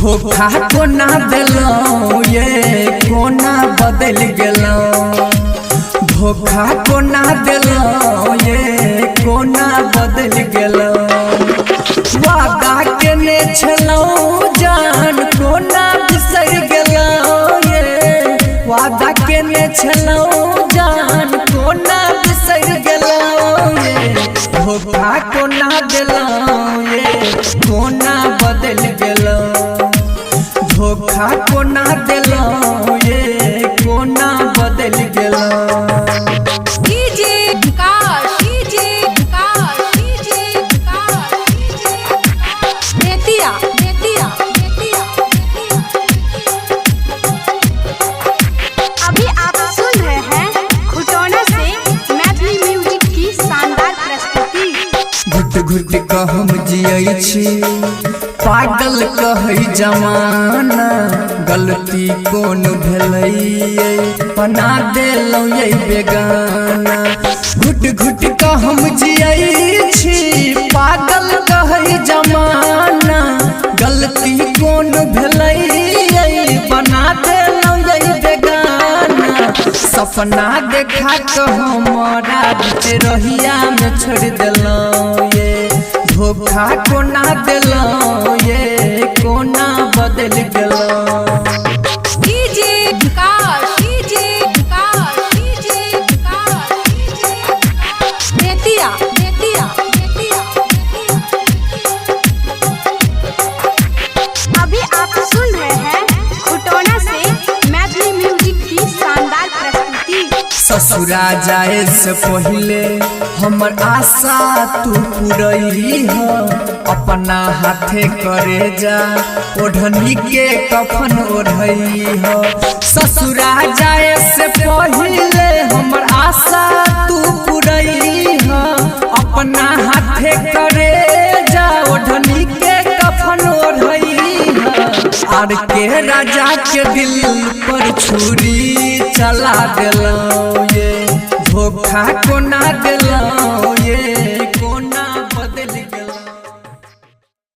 धोखा को ना दिलो ये कोना बदल गेलो। धोखा को ना दिलो ये कोना बदल गेलो। वादा केने छलो जान कोना बिसर गेलो ये। वादा केने छलो जान कोना बिसर गेलो ये। धोखा को ना दिलो ये कोना बदल गेलो। धोखा को ना दिलो ये कोना बदल गेलो। अभी आप सुन रहे हैं खुटोना से मैथिली म्यूजिक की शानदार प्रस्तुति। घुट घुट कह हम जियै छी पागल कहै जमाना। गलती कौन भेलै बना देलौ ये बेगाना। घुट घुट कह हम जियै छी पागल कहै जमाना। गलती कौन भेलै बना देलौ ये बेगाना। सपना देखा के हमारा बीच रहिया में छोड़ देलौ ये। धोखा को ना दिलो ये कोना बदल गेलो। अभी आप सुन रहे हैं खुटोना से मैथिली म्यूजिक की शानदार प्रस्तुति। ससुरा जाए से पहले हमर आशा तू पूरई हो। अपना हाथे करे जा ओढ़नी के कफन ओढ़ई हो। ससुरा जाए से पहले हमर आशा तू पूरई हो। अपना हाथे करे जा ओढ़नी के कफन ओढ़ई हो। आर के राजा के दिल पर छुरी चला देलो ये। धोखा को ना दिलो ये